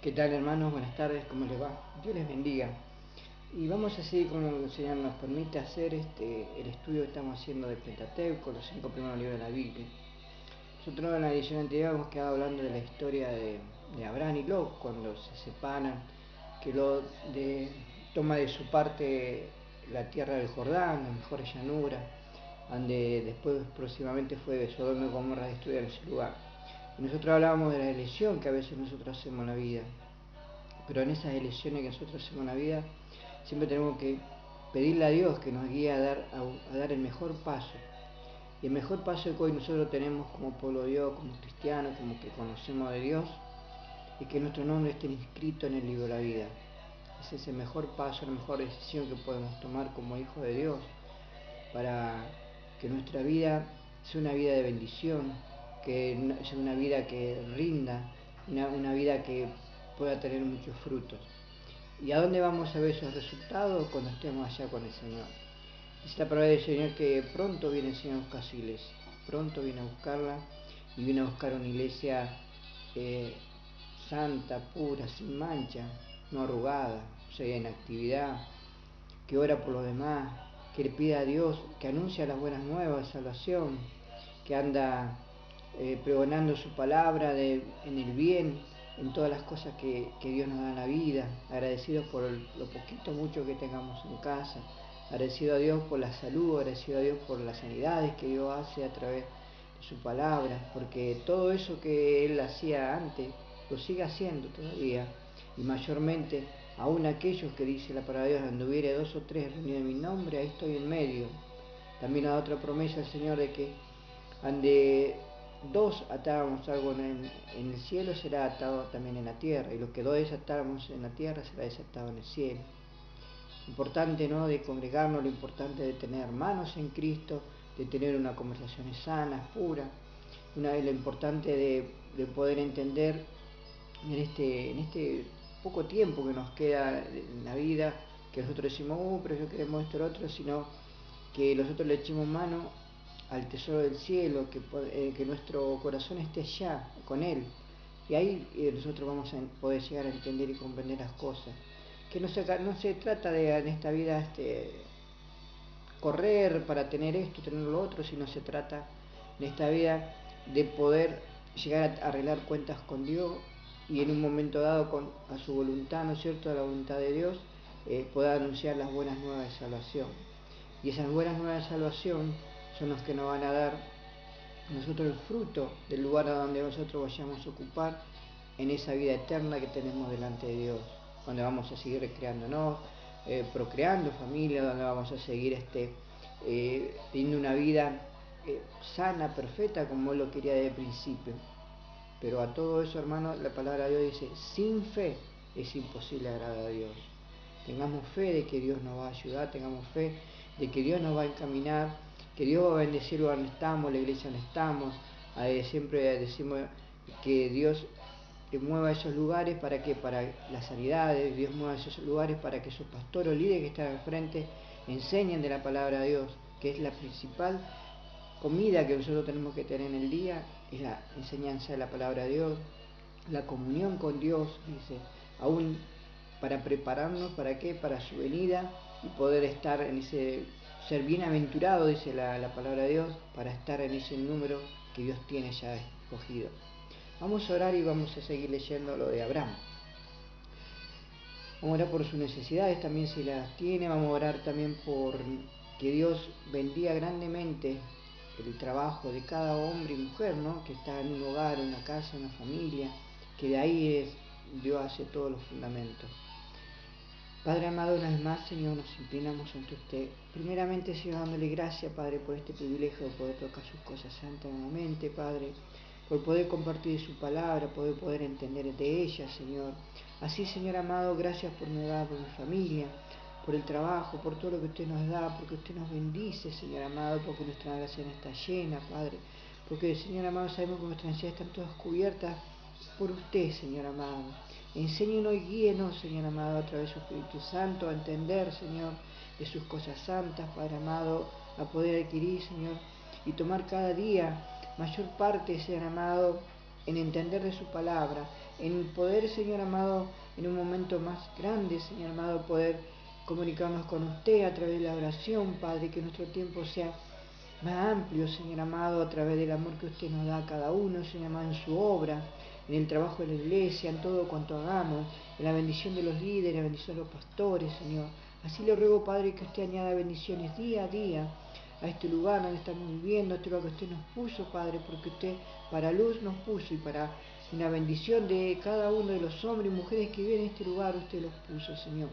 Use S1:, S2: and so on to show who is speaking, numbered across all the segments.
S1: ¿Qué tal, hermanos? Buenas tardes, ¿cómo les va? Dios les bendiga. Y vamos a seguir como el Señor nos permite hacer el estudio que estamos haciendo del Pentateuco, los 5 primeros libros de la Biblia. Nosotros en la edición anterior hemos quedado hablando de la historia de Abraham y Lot cuando se separan, que Lot toma de su parte la tierra del Jordán, las mejores llanuras, donde después próximamente fue Sodoma y Gomorra destruida en ese lugar. Y nosotros hablábamos de la elección que a veces nosotros hacemos en la vida, pero en esas elecciones que nosotros hacemos en la vida siempre tenemos que pedirle a Dios que nos guíe a dar el mejor paso. Y el mejor paso que hoy nosotros tenemos como pueblo de Dios, como cristianos, como que conocemos de Dios, es que nuestro nombre esté inscrito en el libro de la vida. Ese es el mejor paso, la mejor decisión que podemos tomar como hijos de Dios para que nuestra vida sea una vida de bendición, que sea una vida que rinda, una vida que pueda tener muchos frutos. ¿Y a dónde vamos a ver esos resultados? Cuando estemos allá con el Señor. Dice la palabra del Señor que pronto viene el Señor a buscar su iglesia, pronto viene a buscarla y viene a buscar una iglesia santa, pura, sin mancha, no arrugada, o sea, en actividad, que ora por los demás, que le pide a Dios, que anuncia las buenas nuevas de salvación, que anda pregonando su palabra en el bien, en todas las cosas que Dios nos da en la vida, agradecidos por lo poquito mucho que tengamos en casa, agradecido a Dios por la salud, agradecido a Dios por las sanidades que Dios hace a través de su palabra, porque todo eso que Él hacía antes, lo sigue haciendo todavía, y mayormente aún aquellos que dice la palabra de Dios, donde hubiere 2 o 3 reunidos en mi nombre, ahí estoy en medio. También da otra promesa el Señor de que donde 2 atábamos algo en el cielo, será atado también en la tierra, y lo que 2 desatáramos en la tierra será desatado en el cielo. Importante, ¿no?, de congregarnos, lo importante de tener hermanos en Cristo, de tener una conversación sana, pura, lo importante de poder entender en este poco tiempo que nos queda en la vida, que nosotros decimos, pero yo queremos esto y lo otro, sino que nosotros le echemos mano al tesoro del cielo, que nuestro corazón esté allá con Él. Y ahí nosotros vamos a poder llegar a entender y comprender las cosas. Que no se trata de en esta vida correr para tener esto, tener lo otro, sino se trata en esta vida de poder llegar a arreglar cuentas con Dios y en un momento dado a su voluntad, ¿no es cierto?, a la voluntad de Dios, poder anunciar las buenas nuevas de salvación. Y esas buenas nuevas de salvación son los que nos van a dar a nosotros el fruto del lugar a donde nosotros vayamos a ocupar en esa vida eterna que tenemos delante de Dios, donde vamos a seguir recreándonos, procreando familia, donde vamos a seguir teniendo una vida sana, perfecta, como Él lo quería desde el principio. Pero a todo eso, hermano, la palabra de Dios dice, sin fe es imposible agradar a Dios. Tengamos fe de que Dios nos va a ayudar, tengamos fe de que Dios nos va a encaminar, que Dios va a bendecir el lugar donde estamos, la iglesia donde estamos. Siempre decimos que Dios mueva esos lugares para que para la sanidad, Dios mueva esos lugares para que esos pastores o líderes que están al frente enseñen de la palabra de Dios, que es la principal comida que nosotros tenemos que tener en el día, es la enseñanza de la palabra de Dios, la comunión con Dios, dice, aún para prepararnos, ¿para qué? Para su venida y poder estar en ser bienaventurado, dice la palabra de Dios, para estar en ese número que Dios tiene ya escogido. Vamos a orar y vamos a seguir leyendo lo de Abraham. Vamos a orar por sus necesidades también si las tiene, vamos a orar también por que Dios bendiga grandemente el trabajo de cada hombre y mujer, ¿no?, que está en un hogar, en una casa, en una familia, que de ahí Dios hace todos los fundamentos. Padre amado, una vez más, Señor, nos inclinamos ante usted. Primeramente, Señor, dándole gracias, Padre, por este privilegio de poder tocar sus cosas santas nuevamente, Padre, por poder compartir su palabra, poder entender de ella, Señor. Así, Señor amado, gracias por mi hogar, por mi familia, por el trabajo, por todo lo que usted nos da, porque usted nos bendice, Señor amado, porque nuestra gracia está llena, Padre. Porque, Señor amado, sabemos que nuestras necesidades están todas cubiertas por usted, Señor amado. Enséñenos y guíenos, Señor amado, a través de su Espíritu Santo, a entender, Señor, de sus cosas santas, Padre amado, a poder adquirir, Señor, y tomar cada día mayor parte, Señor amado, en entender de su palabra, en poder, Señor amado, en un momento más grande, Señor amado, poder comunicarnos con usted a través de la oración, Padre, que nuestro tiempo sea más amplio, Señor amado, a través del amor que usted nos da a cada uno, Señor amado, en su obra, en el trabajo de la iglesia, en todo cuanto hagamos, en la bendición de los líderes, en la bendición de los pastores, Señor. Así le ruego, Padre, que usted añada bendiciones día a día a este lugar donde estamos viviendo, a este lugar que usted nos puso, Padre, porque usted para luz nos puso y para una bendición de cada uno de los hombres y mujeres que viven en este lugar, usted los puso, Señor.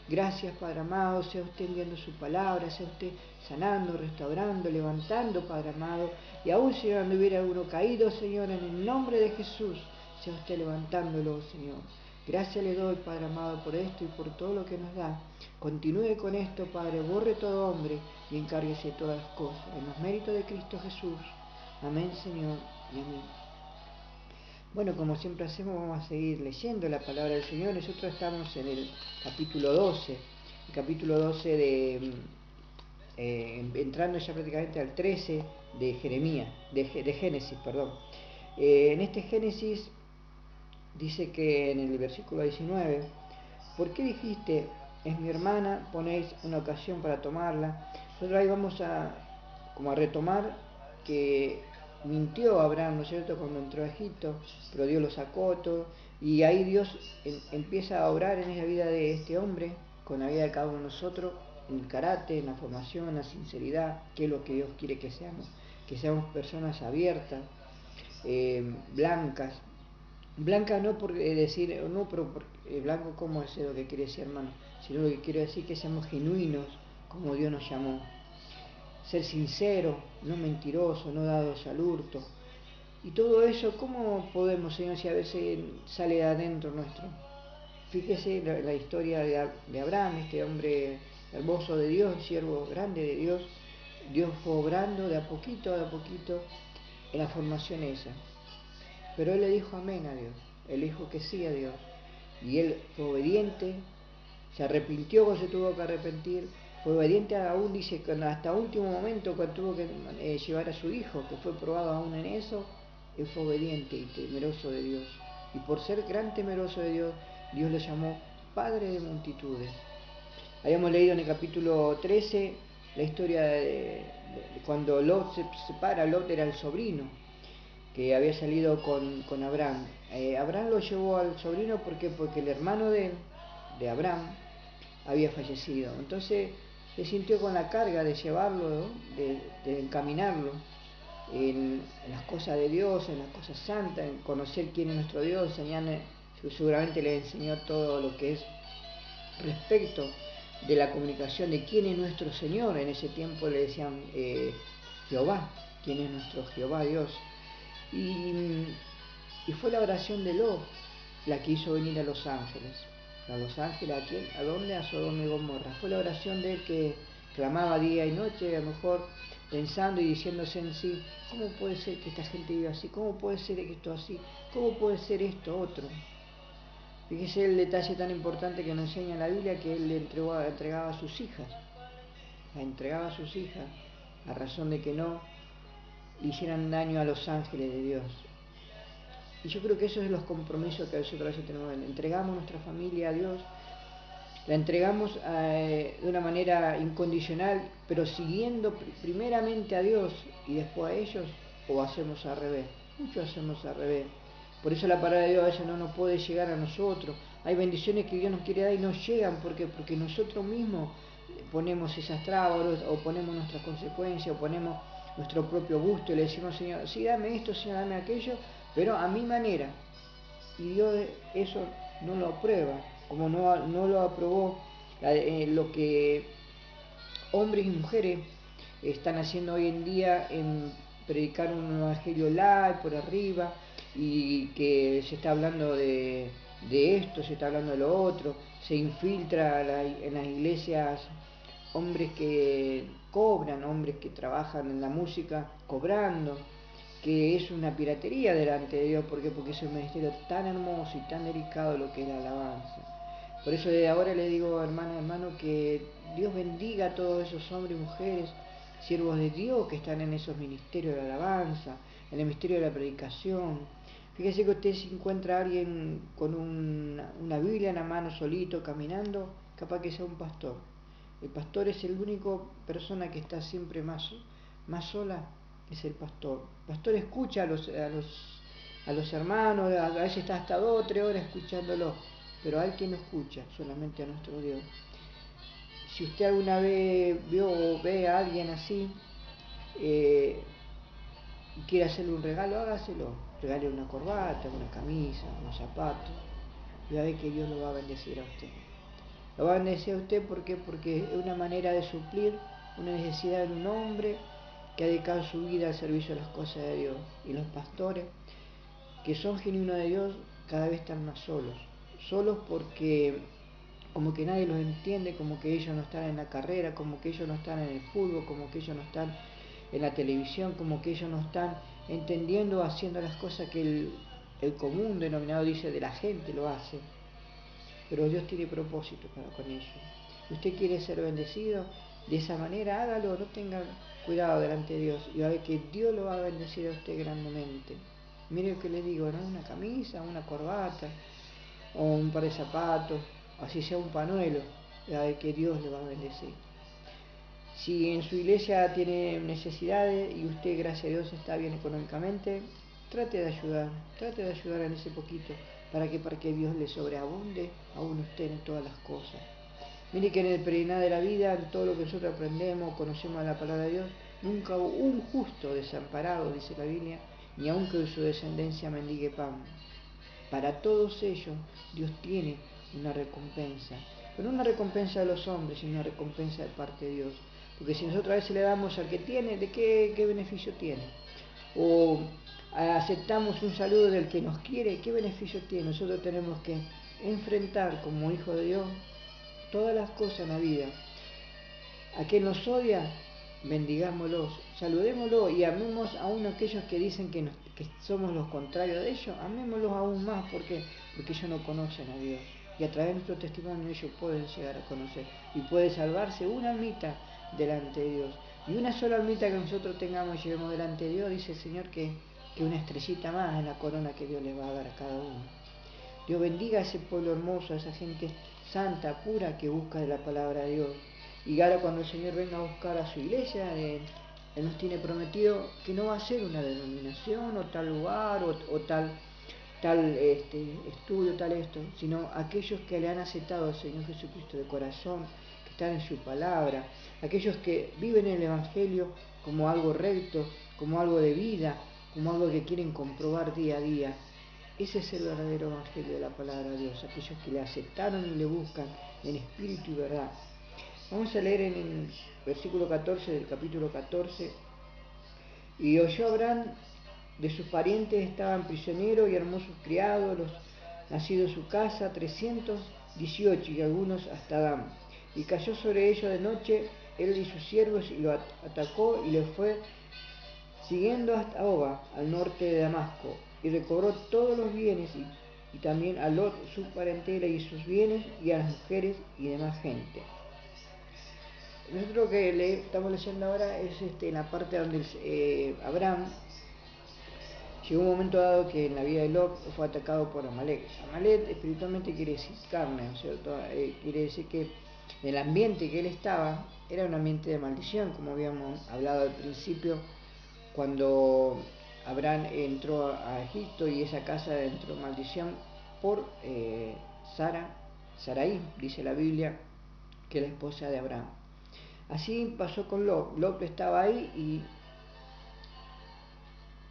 S1: Gracias, Padre amado, sea usted enviando su palabra, sea usted sanando, restaurando, levantando, Padre amado, y aún si donde hubiera uno caído, Señor, en el nombre de Jesús, sea usted levantándolo, Señor. Gracias le doy, Padre amado, por esto y por todo lo que nos da. Continúe con esto, Padre, borre todo hombre y encárguese de todas las cosas. En los méritos de Cristo Jesús. Amén, Señor, y amén. Bueno, como siempre hacemos, vamos a seguir leyendo la palabra del Señor. Nosotros estamos en el capítulo 12, el capítulo 12 de, entrando ya prácticamente al 13 de Jeremías, de Génesis, perdón. En este Génesis dice que en el versículo 19, ¿por qué dijiste, es mi hermana, ponéis una ocasión para tomarla? Nosotros ahí vamos como a retomar que mintió Abraham, ¿no es cierto?, cuando entró a Egipto, pero Dios lo sacó todo, y ahí Dios empieza a obrar en la vida de este hombre, con la vida de cada uno de nosotros, en el carácter, en la formación, en la sinceridad, que es lo que Dios quiere que seamos personas abiertas, blancas. Blanca no por decir, no, pero blanco como es lo que quiere decir, hermano, sino lo que quiero decir que seamos genuinos, como Dios nos llamó. Ser sincero, no mentiroso, no dados al hurto. Y todo eso, ¿cómo podemos, Señor, si a veces sale de adentro nuestro? Fíjese la historia de Abraham, este hombre hermoso de Dios, siervo grande de Dios. Dios fue obrando de a poquito en la formación esa. Pero él le dijo amén a Dios, él dijo que sí a Dios. Y él fue obediente, se arrepintió cuando se tuvo que arrepentir, fue obediente aún, dice, hasta último momento cuando tuvo que llevar a su hijo, que fue probado aún en eso, él fue obediente y temeroso de Dios. Y por ser gran temeroso de Dios, Dios lo llamó Padre de multitudes. Habíamos leído en el capítulo 13 la historia de cuando Lot se separa. Lot era el sobrino que había salido con Abraham. Abraham lo llevó al sobrino porque el hermano de Abraham había fallecido. Entonces se sintió con la carga de llevarlo, ¿no?, de encaminarlo en las cosas de Dios, en las cosas santas, en conocer quién es nuestro Dios, enseñarle, seguramente le enseñó todo lo que es respecto de la comunicación de quién es nuestro Señor. En ese tiempo le decían Jehová, quién es nuestro Jehová Dios. Y fue la oración de Lot la que hizo venir a los ángeles. ¿A los ángeles a quién? ¿A dónde? A Sodoma y Gomorra. Fue la oración de él que clamaba día y noche, a lo mejor pensando y diciéndose en sí, ¿cómo puede ser que esta gente viva así? ¿Cómo puede ser esto así? ¿Cómo puede ser esto otro? Fíjese el detalle tan importante que nos enseña la Biblia, que él le entregaba a sus hijas. La entregaba a sus hijas a razón de que no le hicieran daño a los ángeles de Dios. Y yo creo que esos son los compromisos que nosotros a veces tenemos. Entregamos nuestra familia a Dios, la entregamos de una manera incondicional, pero siguiendo primeramente a Dios y después a ellos, o hacemos al revés. Muchos hacemos al revés. Por eso la palabra de Dios a veces no nos puede llegar a nosotros. Hay bendiciones que Dios nos quiere dar y no llegan porque nosotros mismos ponemos esas trabas o ponemos nuestras consecuencias o ponemos nuestro propio gusto y le decimos, Señor, sí, dame esto, Señor, dame aquello, pero a mi manera. Y Dios eso no lo aprueba, como no lo aprobó lo que hombres y mujeres están haciendo hoy en día en predicar un evangelio light por arriba, y que se está hablando de esto, se está hablando de lo otro, se infiltra en las iglesias hombres que cobran, hombres que trabajan en la música cobrando, que es una piratería delante de Dios. ¿Por qué? Porque es un ministerio tan hermoso y tan delicado lo que es la alabanza. Por eso desde ahora le digo, hermano, que Dios bendiga a todos esos hombres y mujeres, siervos de Dios, que están en esos ministerios de la alabanza, en el ministerio de la predicación. Fíjese que usted se encuentra a alguien con una Biblia en la mano solito, caminando, capaz que sea un pastor. El pastor es el único persona que está siempre más sola, es el pastor. El pastor escucha a los hermanos, a veces está hasta 2 o 3 horas escuchándolo, pero hay quien no escucha, solamente a nuestro Dios. Si usted alguna vez vio o ve a alguien así, y quiere hacerle un regalo, hágaselo. Regale una corbata, una camisa, unos zapatos, y va a ver que Dios lo va a bendecir a usted. Lo va a bendecir a usted porque es una manera de suplir una necesidad de un hombre que ha dedicado su vida al servicio de las cosas de Dios. Y los pastores que son genuinos de Dios cada vez están más solos porque como que nadie los entiende, como que ellos no están en la carrera, como que ellos no están en el fútbol, como que ellos no están en la televisión, como que ellos no están entendiendo, haciendo las cosas que el común denominado dice de la gente lo hace. Pero Dios tiene propósito con ellos. Si usted quiere ser bendecido, de esa manera hágalo, no tenga cuidado delante de Dios y va a ver que Dios lo va a bendecir a usted grandemente. Mire lo que le digo, ¿no? Una camisa, una corbata, o un par de zapatos, así sea un panuelo, va a ver que Dios le va a bendecir. Si en su iglesia tiene necesidades y usted, gracias a Dios, está bien económicamente, trate de ayudar en ese poquito, para que Dios le sobreabunde a usted en todas las cosas. Mire que en el peregrinar de la vida, en todo lo que nosotros aprendemos, conocemos la palabra de Dios, nunca hubo un justo desamparado, dice la Biblia, ni aunque su descendencia mendigue pan. Para todos ellos Dios tiene una recompensa, pero no una recompensa de los hombres, sino una recompensa de parte de Dios. Porque si nosotros a veces le damos al que tiene, ¿de qué beneficio tiene? O aceptamos un saludo del que nos quiere, ¿qué beneficio tiene? Nosotros tenemos que enfrentar como hijos de Dios todas las cosas en la vida. A quien nos odia, bendigámoslos, saludémoslo y amemos aún a aquellos que dicen que somos los contrarios de ellos, amémoslos aún más porque ellos no conocen a Dios. Y a través de nuestro testimonio ellos pueden llegar a conocer y puede salvarse una almita delante de Dios. Y una sola almita que nosotros tengamos y llevemos delante de Dios, dice el Señor que una estrellita más en la corona que Dios les va a dar a cada uno. Dios bendiga a ese pueblo hermoso, a esa gente santa, pura, que busca de la palabra de Dios. Y ahora cuando el Señor venga a buscar a su iglesia, Él nos tiene prometido que no va a ser una denominación o tal lugar o tal estudio, tal esto, sino aquellos que le han aceptado al Señor Jesucristo de corazón, que están en su palabra, aquellos que viven el Evangelio como algo recto, como algo de vida, como algo que quieren comprobar día a día. Ese es el verdadero Evangelio de la palabra de Dios, aquellos que le aceptaron y le buscan en espíritu y verdad. Vamos a leer en el versículo 14 del capítulo 14. Y oyó Abraham de sus parientes estaban prisioneros y hermosos criados, los nacidos en su casa, 318 y algunos hasta Dan. Y cayó sobre ellos de noche él y sus siervos y lo atacó y le fue siguiendo hasta Oba, al norte de Damasco, y recobró todos los bienes y también a Lot, su parentela y sus bienes, y a las mujeres y demás gente. Nosotros lo que estamos leyendo ahora es la parte donde Abraham llegó un momento dado que en la vida de Lot fue atacado por Amalek. Amalek espiritualmente quiere decir carne, ¿no es cierto? Quiere decir que el ambiente que él estaba era un ambiente de maldición, como habíamos hablado al principio, cuando Abraham entró a Egipto y esa casa entró en maldición por Sarai, dice la Biblia, que es la esposa de Abraham. Así pasó con Lot. Lot estaba ahí y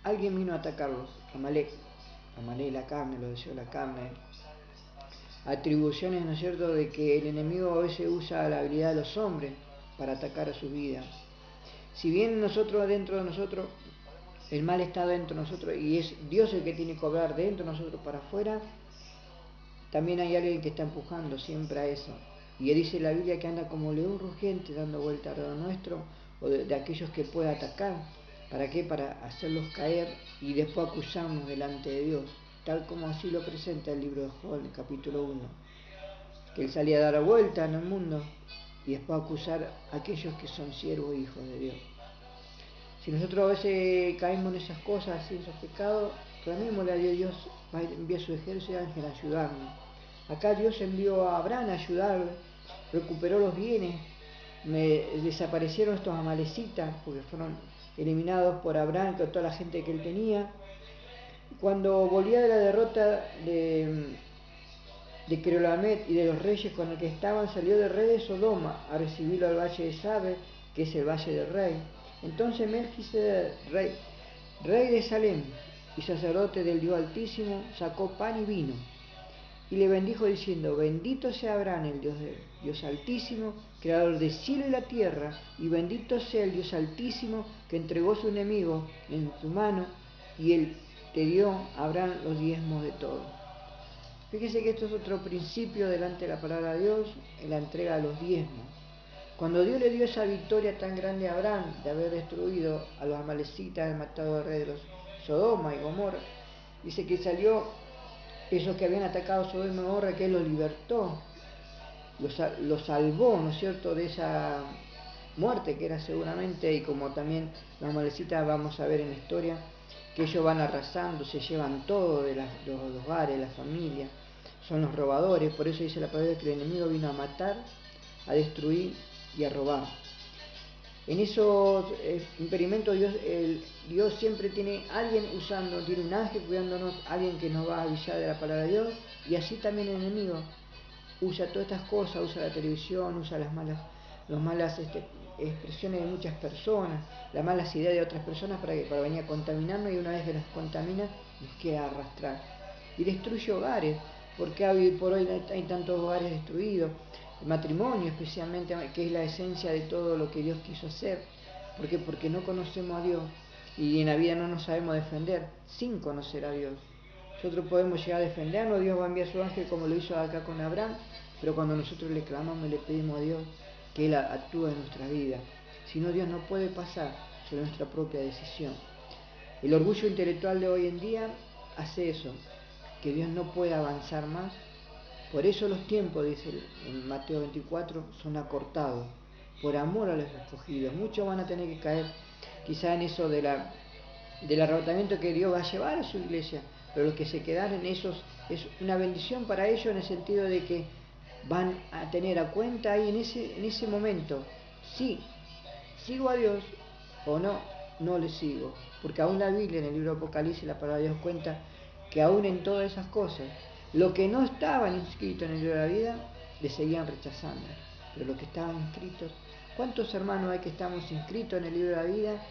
S1: alguien vino a atacarlos, Amalek, la carne, los deseos de la carne. Atribuciones, ¿no es cierto?, de que el enemigo a veces usa la habilidad de los hombres para atacar a su vida. Si bien nosotros, dentro de nosotros, el mal está dentro de nosotros y es Dios el que tiene que obrar dentro de nosotros para afuera, también hay alguien que está empujando siempre a eso. Y dice la Biblia que anda como león rugiente dando vuelta alrededor nuestro o de aquellos que pueda atacar. ¿Para qué? Para hacerlos caer y después acusarnos delante de Dios, tal como así lo presenta el libro de Job, el capítulo 1, que él salía a dar vuelta en el mundo y después acusar a aquellos que son siervos e hijos de Dios. Si nosotros a veces caemos en esas cosas, en esos pecados, clamémosle a Dios, Dios va a enviar su ejército de ángeles a ayudarnos. Acá Dios envió a Abraham a ayudarle, recuperó los bienes, desaparecieron estos amalecitas, porque fueron eliminados por Abraham, con toda la gente que él tenía. Cuando volvía de la derrota de Querolamet y de los reyes con los que estaban, salió del rey de Sodoma a recibirlo al valle de Sabe, que es el valle del rey. Entonces Melquisedec, rey de Salem y sacerdote del Dios Altísimo, sacó pan y vino y le bendijo diciendo: bendito sea Abraham, el Dios Altísimo, creador del cielo y la tierra, y bendito sea el Dios Altísimo, que entregó a su enemigo en tu mano, y él te dio a Abraham los diezmos de todo. Fíjese que esto es otro principio delante de la palabra de Dios, en la entrega de los diezmos. Cuando Dios le dio esa victoria tan grande a Abraham de haber destruido a los amalecitas, haber matado al rey de los Sodoma y Gomorra, dice que salió esos que habían atacado Sodoma y Gomorra, que él los libertó, los salvó, ¿no es cierto?, de esa muerte que era seguramente, y como también los amalecitas vamos a ver en la historia, que ellos van arrasando, se llevan todo de los hogares, la familia, son los robadores. Por eso dice la palabra que el enemigo vino a matar, a destruir y a robar. En esos experimentos Dios siempre tiene alguien tiene un ángel cuidándonos, alguien que nos va a avisar de la palabra de Dios, y así también el enemigo usa todas estas cosas, usa la televisión, usa las malas expresiones de muchas personas, las malas ideas de otras personas para venir a contaminarnos, y una vez que nos contamina nos queda arrastrar y destruye hogares, porque hoy por hoy hay tantos hogares destruidos, el matrimonio especialmente, que es la esencia de todo lo que Dios quiso hacer. ¿Por qué? Porque no conocemos a Dios, y en la vida no nos sabemos defender sin conocer a Dios. Nosotros podemos llegar a defendernos, Dios va a enviar su ángel como lo hizo acá con Abraham, pero cuando nosotros le clamamos y le pedimos a Dios que Él actúe en nuestra vida, si no, Dios no puede pasar sobre nuestra propia decisión. El orgullo intelectual de hoy en día hace eso, que Dios no puede avanzar más. Por eso los tiempos, dice en Mateo 24, son acortados, por amor a los escogidos. Muchos van a tener que caer quizá en eso del arrebatamiento que Dios va a llevar a su iglesia, pero los que se quedaron, esos es una bendición para ellos, en el sentido de que van a tener a cuenta ahí en ese momento, sí, sigo a Dios o no le sigo. Porque aún la Biblia, en el libro de Apocalipsis, la palabra de Dios cuenta que aún en todas esas cosas, lo que no estaban inscritos en el libro de la vida, le seguían rechazando. Pero lo que estaban inscritos, ¿cuántos hermanos hay que estamos inscritos en el libro de la vida,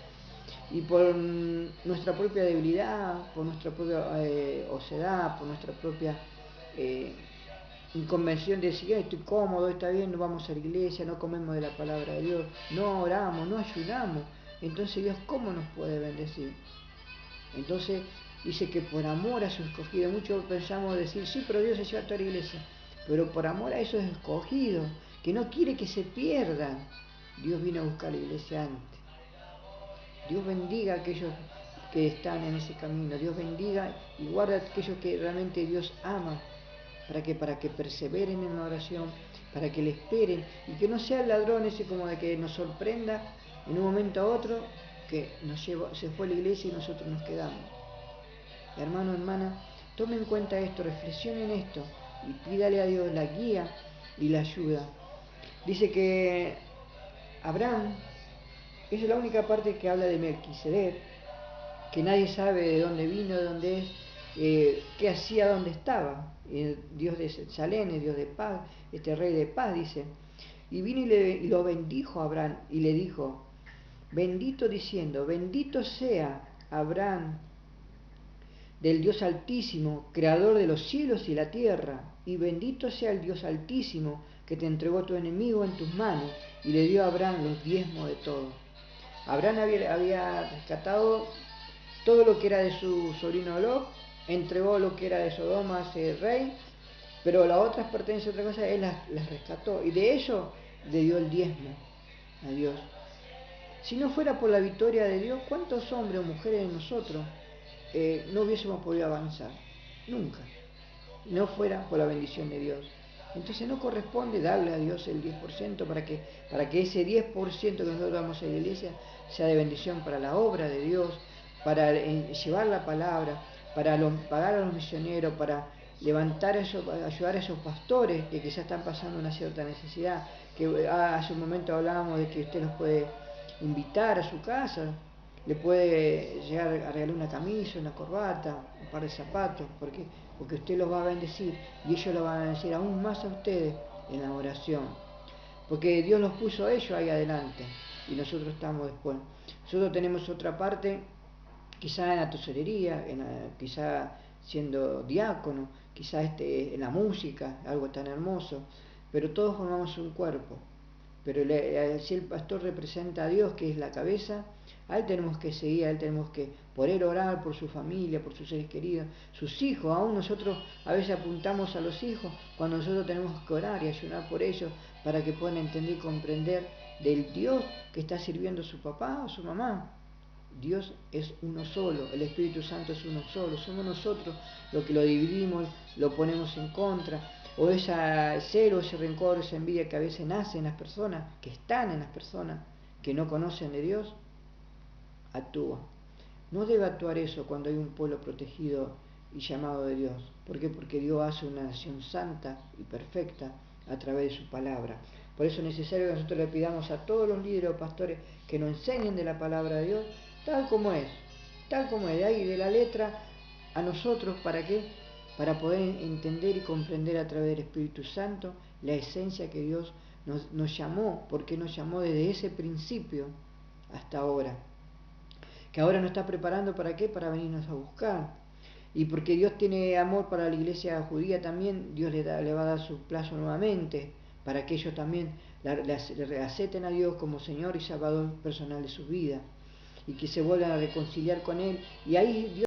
S1: y por nuestra propia debilidad, por nuestra propia ocedad, por nuestra propia inconvención de decir: estoy cómodo, está bien, no vamos a la iglesia, no comemos de la palabra de Dios, no oramos, no ayunamos, entonces Dios ¿cómo nos puede bendecir? Entonces dice que por amor a sus escogidos, muchos pensamos decir: sí, pero Dios se lleva a toda la iglesia, pero por amor a esos escogidos, que no quiere que se pierdan, Dios vino a buscar la iglesia antes. Dios bendiga a aquellos que están en ese camino, Dios bendiga y guarda a aquellos que realmente Dios ama, para que perseveren en la oración, para que le esperen, y que no sea el ladrón ese como de que nos sorprenda en un momento a otro, que se fue a la iglesia y nosotros nos quedamos. Hermano, hermana, tome en cuenta esto, reflexione en esto y pídale a Dios la guía y la ayuda. Dice que Abraham, esa es la única parte que habla de Melquisedec, que nadie sabe de dónde vino, de dónde es, qué hacía, dónde estaba. Dios de Salem, el Dios de paz, rey de paz, dice. Y vino y lo bendijo a Abraham y le dijo, bendito diciendo: bendito sea Abraham del Dios Altísimo, creador de los cielos y la tierra, y bendito sea el Dios Altísimo, que te entregó a tu enemigo en tus manos, y le dio a Abraham los diezmos de todo. Abraham había rescatado todo lo que era de su sobrino Lot, entregó lo que era de Sodoma a ese rey, pero las otras pertenencias a otra cosa, él las rescató, y de ello le dio el diezmo a Dios. Si no fuera por la victoria de Dios, ¿cuántos hombres o mujeres de nosotros no hubiésemos podido avanzar? Nunca. No fuera por la bendición de Dios. Entonces no corresponde darle a Dios el 10% para que ese 10% que nosotros damos en la iglesia sea de bendición para la obra de Dios, para llevar la palabra, para pagar a los misioneros, para levantar eso, ayudar a esos pastores que quizás están pasando una cierta necesidad, que hace un momento hablábamos de que usted los puede invitar a su casa, le puede llegar a regalar una camisa, una corbata, un par de zapatos, porque usted los va a bendecir y ellos lo van a bendecir aún más a ustedes en la oración, porque Dios los puso a ellos ahí adelante y nosotros estamos después. Nosotros tenemos otra parte, quizá en la tesorería, quizá siendo diácono, quizá en la música, algo tan hermoso, pero todos formamos un cuerpo. Pero si el pastor representa a Dios, que es la cabeza, a él tenemos que seguir, a él tenemos que por él orar, por su familia, por sus seres queridos, sus hijos. Aún nosotros a veces apuntamos a los hijos cuando nosotros tenemos que orar y ayunar por ellos para que puedan entender y comprender del Dios que está sirviendo su papá o su mamá. Dios es uno solo, el Espíritu Santo es uno solo, somos nosotros los que lo dividimos, lo ponemos en contra, o ese celo, ese rencor, esa envidia que a veces nace en las personas, que están en las personas, que no conocen de Dios, actúa. No debe actuar eso cuando hay un pueblo protegido y llamado de Dios. ¿Por qué? Porque Dios hace una nación santa y perfecta a través de su palabra. Por eso es necesario que nosotros le pidamos a todos los líderes o pastores que nos enseñen de la palabra de Dios tal como es, de ahí, de la letra a nosotros, ¿para qué? Para poder entender y comprender a través del Espíritu Santo la esencia que Dios nos llamó, porque nos llamó desde ese principio hasta ahora. Que ahora nos está preparando ¿para qué? Para venirnos a buscar. Y porque Dios tiene amor para la iglesia judía también, Dios le va a dar su plazo nuevamente, para que ellos también le acepten a Dios como Señor y Salvador personal de su vida, y que se vuelvan a reconciliar con Él. Y ahí Dios